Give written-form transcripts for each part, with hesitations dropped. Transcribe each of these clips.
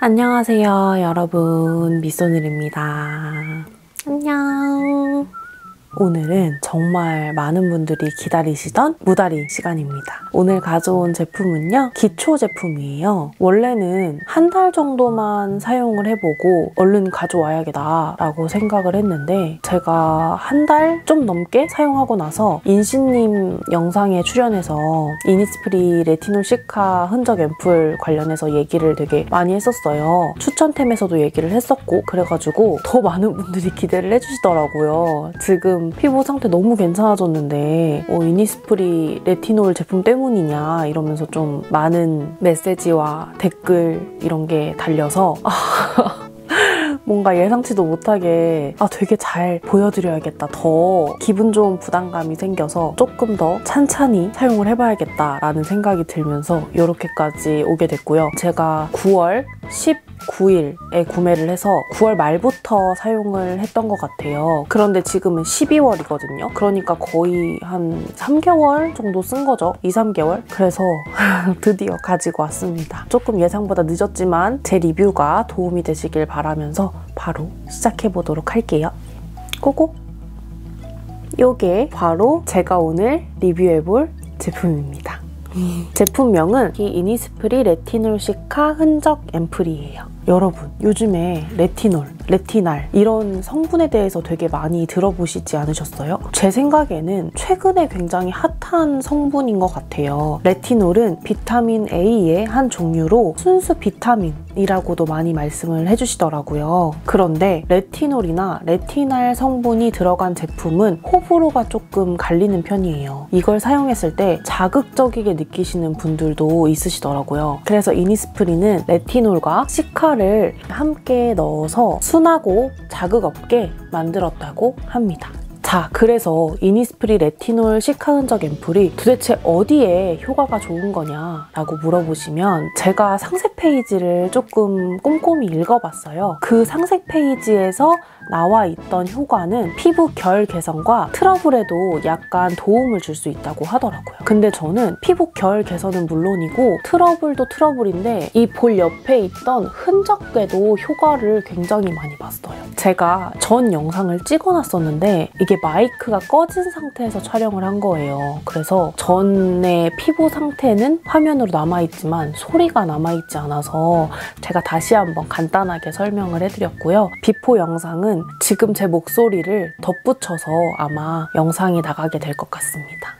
안녕하세요 여러분, 미소늘입니다. 안녕. 오늘은 정말 많은 분들이 기다리시던 무다리 시간입니다. 오늘 가져온 제품은요, 기초 제품이에요. 원래는 한 달 정도만 사용을 해보고 얼른 가져와야겠다 라고 생각을 했는데, 제가 한 달 좀 넘게 사용하고 나서 인신님 영상에 출연해서 이니스프리 레티놀 시카 흔적 앰플 관련해서 얘기를 되게 많이 했었어요. 추천템에서도 얘기를 했었고, 그래가지고 더 많은 분들이 기대를 해주시더라고요. 지금 피부 상태 너무 괜찮아졌는데 이니스프리 레티놀 제품 때문이냐 이러면서 좀 많은 메시지와 댓글 이런 게 달려서 뭔가 예상치도 못하게 되게 잘 보여드려야겠다, 더 기분 좋은 부담감이 생겨서 조금 더 찬찬히 사용을 해봐야겠다라는 생각이 들면서 이렇게까지 오게 됐고요. 제가 9월 19일에 구매를 해서 9월 말부터 사용을 했던 것 같아요. 그런데 지금은 12월이거든요. 그러니까 거의 한 3개월 정도 쓴 거죠. 2, 3개월? 그래서 드디어 가지고 왔습니다. 조금 예상보다 늦었지만 제 리뷰가 도움이 되시길 바라면서 바로 시작해보도록 할게요. 고고! 요게 바로 제가 오늘 리뷰해볼 제품입니다. 제품명은 이니스프리 레티놀 시카 흔적 앰플이에요. 여러분, 요즘에 레티놀, 레티날 이런 성분에 대해서 되게 많이 들어보시지 않으셨어요? 제 생각에는 최근에 굉장히 핫한 성분인 것 같아요. 레티놀은 비타민 A의 한 종류로 순수 비타민이라고도 많이 말씀을 해주시더라고요. 그런데 레티놀이나 레티날 성분이 들어간 제품은 호불호가 조금 갈리는 편이에요. 이걸 사용했을 때 자극적이게 느끼시는 분들도 있으시더라고요. 그래서 이니스프리는 레티놀과 시카를 함께 넣어서 순하고 자극 없게 만들었다고 합니다. 자, 그래서 이니스프리 레티놀 시카 흔적 앰플이 도대체 어디에 효과가 좋은 거냐라고 물어보시면, 제가 상세 페이지를 조금 꼼꼼히 읽어봤어요. 그 상세 페이지에서 나와 있던 효과는 피부 결 개선과 트러블에도 약간 도움을 줄 수 있다고 하더라고요. 근데 저는 피부 결 개선은 물론이고 트러블도 트러블인데 이 볼 옆에 있던 흔적에도 효과를 굉장히 많이 봤어요. 제가 전 영상을 찍어놨었는데 이게 마이크가 꺼진 상태에서 촬영을 한 거예요. 그래서 전의 피부 상태는 화면으로 남아있지만 소리가 남아있지 않아서 제가 다시 한번 간단하게 설명을 해드렸고요. 비포 영상은 지금 제 목소리를 덧붙여서 아마 영상이 나가게 될 것 같습니다.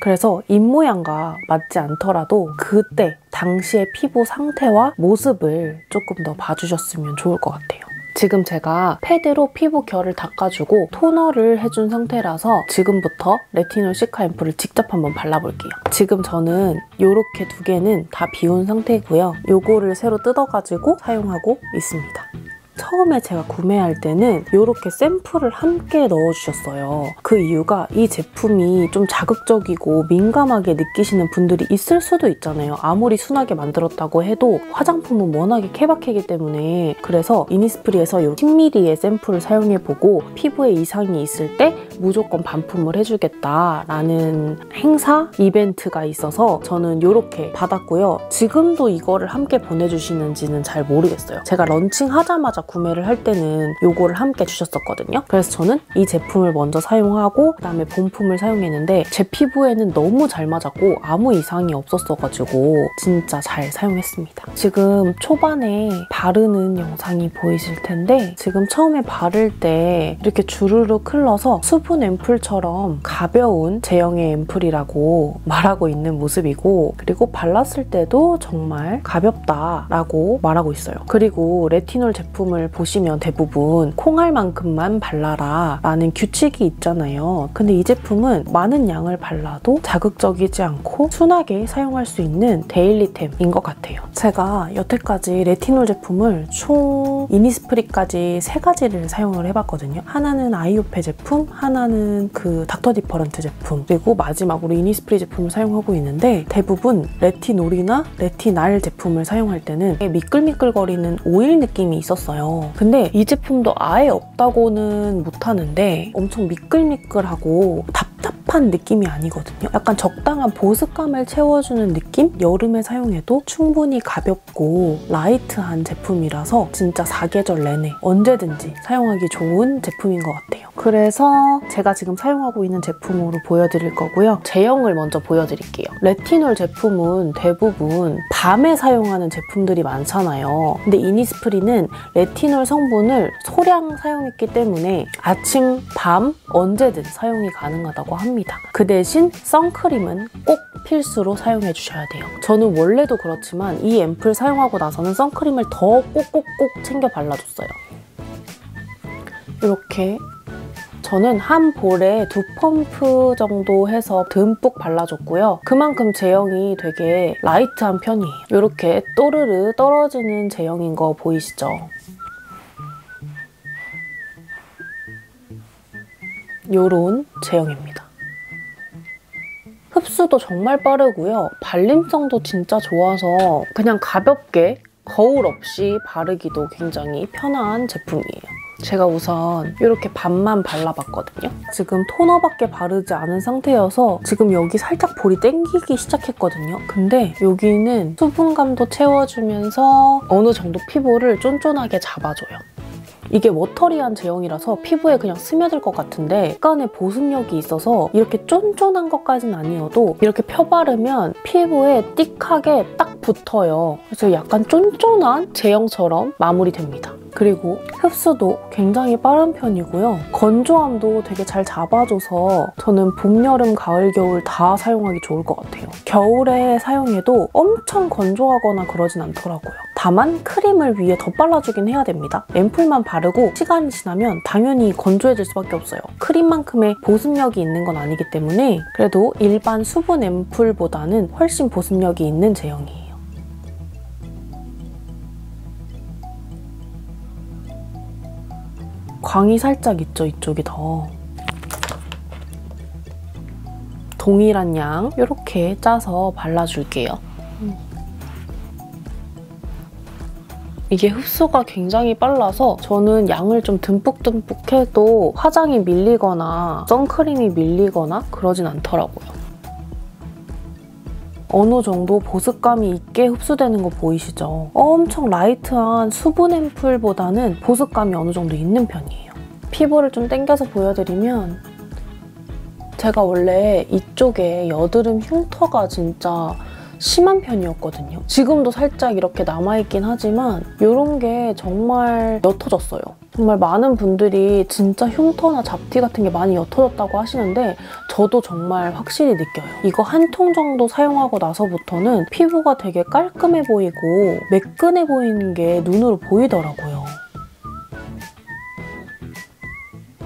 그래서 입모양과 맞지 않더라도 그때 당시의 피부 상태와 모습을 조금 더 봐주셨으면 좋을 것 같아요. 지금 제가 패드로 피부 결을 닦아주고 토너를 해준 상태라서 지금부터 레티놀 시카 앰플을 직접 한번 발라볼게요. 지금 저는 이렇게 두 개는 다 비운 상태고요. 요거를 새로 뜯어가지고 사용하고 있습니다. 처음에 제가 구매할 때는 이렇게 샘플을 함께 넣어주셨어요. 그 이유가 이 제품이 좀 자극적이고 민감하게 느끼시는 분들이 있을 수도 있잖아요. 아무리 순하게 만들었다고 해도 화장품은 워낙에 케바케이기 때문에. 그래서 이니스프리에서 이 10ml의 샘플을 사용해보고 피부에 이상이 있을 때 무조건 반품을 해주겠다라는 행사 이벤트가 있어서 저는 이렇게 받았고요. 지금도 이거를 함께 보내주시는지는 잘 모르겠어요. 제가 런칭하자마자 구매를 할 때는 이거를 함께 주셨었거든요. 그래서 저는 이 제품을 먼저 사용하고 그다음에 본품을 사용했는데 제 피부에는 너무 잘 맞았고 아무 이상이 없었어가지고 진짜 잘 사용했습니다. 지금 초반에 바르는 영상이 보이실 텐데, 지금 처음에 바를 때 이렇게 주르륵 흘러서 수분 앰플처럼 가벼운 제형의 앰플이라고 말하고 있는 모습이고, 그리고 발랐을 때도 정말 가볍다라고 말하고 있어요. 그리고 레티놀 제품을 보시면 대부분 콩알만큼만 발라라 라는 규칙이 있잖아요. 근데 이 제품은 많은 양을 발라도 자극적이지 않고 순하게 사용할 수 있는 데일리템인 것 같아요. 제가 여태까지 레티놀 제품을 총 이니스프리까지 3가지를 사용을 해봤거든요. 하나는 아이오페 제품, 하나는 그 닥터 디퍼런트 제품, 그리고 마지막으로 이니스프리 제품을 사용하고 있는데, 대부분 레티놀이나 레티날 제품을 사용할 때는 미끌미끌거리는 오일 느낌이 있었어요. 근데 이 제품도 아예 없다고는 못하는데 엄청 미끌미끌하고 답답한 힙한 느낌이 아니거든요. 약간 적당한 보습감을 채워주는 느낌? 여름에 사용해도 충분히 가볍고 라이트한 제품이라서 진짜 사계절 내내 언제든지 사용하기 좋은 제품인 것 같아요. 그래서 제가 지금 사용하고 있는 제품으로 보여드릴 거고요. 제형을 먼저 보여드릴게요. 레티놀 제품은 대부분 밤에 사용하는 제품들이 많잖아요. 근데 이니스프리는 레티놀 성분을 소량 사용했기 때문에 아침, 밤 언제든 사용이 가능하다고 합니다. 그 대신 선크림은 꼭 필수로 사용해 주셔야 돼요. 저는 원래도 그렇지만 이 앰플 사용하고 나서는 선크림을 더 꼭꼭꼭 챙겨 발라줬어요. 이렇게 저는 한 볼에 2펌프 정도 해서 듬뿍 발라줬고요. 그만큼 제형이 되게 라이트한 편이에요. 이렇게 또르르 떨어지는 제형인 거 보이시죠? 요런 제형입니다. 흡수도 정말 빠르고요. 발림성도 진짜 좋아서 그냥 가볍게 거울 없이 바르기도 굉장히 편한 제품이에요. 제가 우선 이렇게 반만 발라봤거든요. 지금 토너밖에 바르지 않은 상태여서 지금 여기 살짝 볼이 땡기기 시작했거든요. 근데 여기는 수분감도 채워주면서 어느 정도 피부를 쫀쫀하게 잡아줘요. 이게 워터리한 제형이라서 피부에 그냥 스며들 것 같은데 약간의 보습력이 있어서 이렇게 쫀쫀한 것까지는 아니어도 이렇게 펴바르면 피부에 띡하게 딱 붙어요. 그래서 약간 쫀쫀한 제형처럼 마무리됩니다. 그리고 흡수도 굉장히 빠른 편이고요. 건조함도 되게 잘 잡아줘서 저는 봄, 여름, 가을, 겨울 다 사용하기 좋을 것 같아요. 겨울에 사용해도 엄청 건조하거나 그러진 않더라고요. 다만 크림을 위에 더 발라주긴 해야 됩니다. 앰플만 바르고 시간이 지나면 당연히 건조해질 수밖에 없어요. 크림만큼의 보습력이 있는 건 아니기 때문에 그래도 일반 수분 앰플보다는 훨씬 보습력이 있는 제형이에요. 광이 살짝 있죠, 이쪽이 더. 동일한 양 이렇게 짜서 발라줄게요. 이게 흡수가 굉장히 빨라서 저는 양을 좀 듬뿍듬뿍 해도 화장이 밀리거나 선크림이 밀리거나 그러진 않더라고요. 어느 정도 보습감이 있게 흡수되는 거 보이시죠? 엄청 라이트한 수분 앰플보다는 보습감이 어느 정도 있는 편이에요. 피부를 좀 당겨서 보여드리면 제가 원래 이쪽에 여드름 흉터가 진짜 심한 편이었거든요. 지금도 살짝 이렇게 남아있긴 하지만 이런 게 정말 옅어졌어요. 정말 많은 분들이 진짜 흉터나 잡티 같은 게 많이 옅어졌다고 하시는데 저도 정말 확실히 느껴요. 이거 한 통 정도 사용하고 나서부터는 피부가 되게 깔끔해 보이고 매끈해 보이는 게 눈으로 보이더라고요.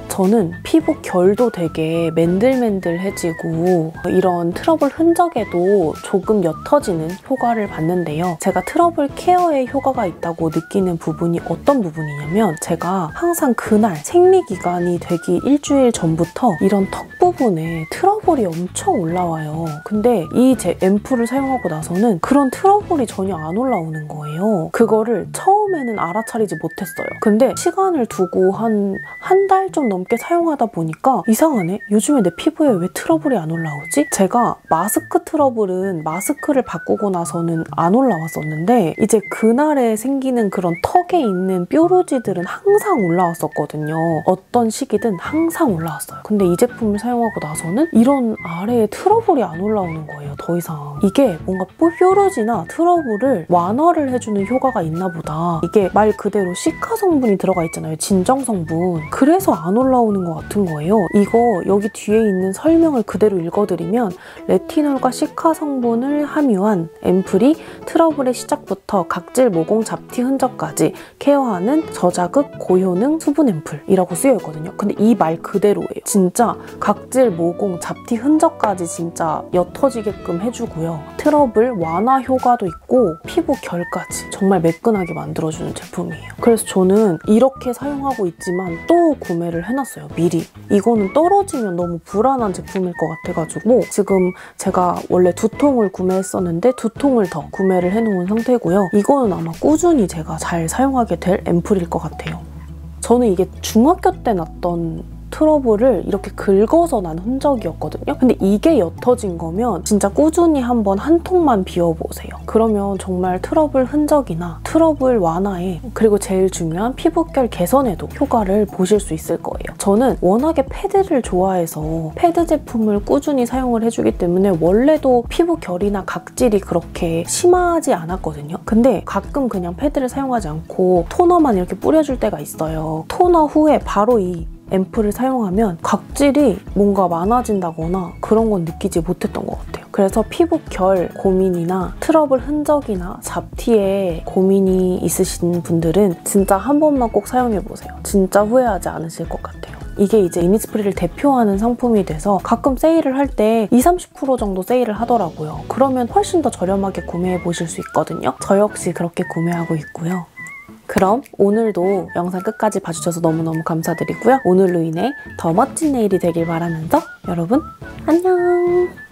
저는 피부 결도 되게 맨들맨들해지고 이런 트러블 흔적에도 조금 옅어지는 효과를 봤는데요. 제가 트러블 케어에 효과가 있다고 느끼는 부분이 어떤 부분이냐면 제가 항상 그날 생리기간이 되기 일주일 전부터 이런 턱 부분에 트러블이 엄청 올라와요. 근데 이 제 앰플을 사용하고 나서는 그런 트러블이 전혀 안 올라오는 거예요. 그거를 처음에는 알아차리지 못했어요. 근데 시간을 두고 한 달 좀 넘게 사용하다 보니까 이상하네? 요즘에 내 피부에 왜 트러블이 안 올라오지? 제가 마스크 트러블은 마스크를 바꾸고 나서는 안 올라왔었는데 이제 그날에 생기는 그런 턱에 있는 뾰루지들은 항상 올라왔었거든요. 어떤 시기든 항상 올라왔어요. 근데 이 제품을 사용하고 나서는 이런 아래에 트러블이 안 올라오는 거예요, 더 이상. 이게 뭔가 뾰루지나 트러블을 완화를 해주는 효과가 있나 보다. 이게 말 그대로 시카 성분이 들어가 있잖아요, 진정 성분. 그래서 안 올라오는 것 같은 거예요. 이거 여기 뒤에 있는 설명을 그대로 읽어드리면 레티놀과 시카 성분을 함유한 앰플이 트러블의 시작부터 각질, 모공, 잡티 흔적까지 케어하는 저자극, 고효능 수분 앰플이라고 쓰여 있거든요. 근데 이 말 그대로예요. 진짜 각질, 모공, 잡티 흔적까지 진짜 옅어지게끔 해주고요. 트러블 완화 효과도 있고 피부 결까지 정말 매끈하게 만들어주는 제품이에요. 그래서 저는 이렇게 사용하고 있지만 또 구매를 해놨어요, 미리. 이거는 떨어지면 너무 불안한 제품일 것 같아가지고 지금 제가 원래 2통을 구매했었는데 2통을 더 구매를 해놓은 상태고요. 이거는 아마 꾸준히 제가 잘 사용하게 될 앰플일 것 같아요. 저는 이게 중학교 때 났던 트러블을 이렇게 긁어서 난 흔적이었거든요. 근데 이게 옅어진 거면 진짜 꾸준히 한번 한 통만 비워보세요. 그러면 정말 트러블 흔적이나 트러블 완화에, 그리고 제일 중요한 피부결 개선에도 효과를 보실 수 있을 거예요. 저는 워낙에 패드를 좋아해서 패드 제품을 꾸준히 사용을 해주기 때문에 원래도 피부결이나 각질이 그렇게 심하지 않았거든요. 근데 가끔 그냥 패드를 사용하지 않고 토너만 이렇게 뿌려줄 때가 있어요. 토너 후에 바로 이 앰플을 사용하면 각질이 뭔가 많아진다거나 그런 건 느끼지 못했던 것 같아요. 그래서 피부결 고민이나 트러블 흔적이나 잡티에 고민이 있으신 분들은 진짜 한 번만 꼭 사용해보세요. 진짜 후회하지 않으실 것 같아요. 이게 이제 이니스프리를 대표하는 상품이 돼서 가끔 세일을 할 때 20~30% 정도 세일을 하더라고요. 그러면 훨씬 더 저렴하게 구매해보실 수 있거든요. 저 역시 그렇게 구매하고 있고요. 그럼 오늘도 영상 끝까지 봐주셔서 너무너무 감사드리고요. 오늘로 인해 더 멋진 내일이 되길 바라면서 여러분 안녕!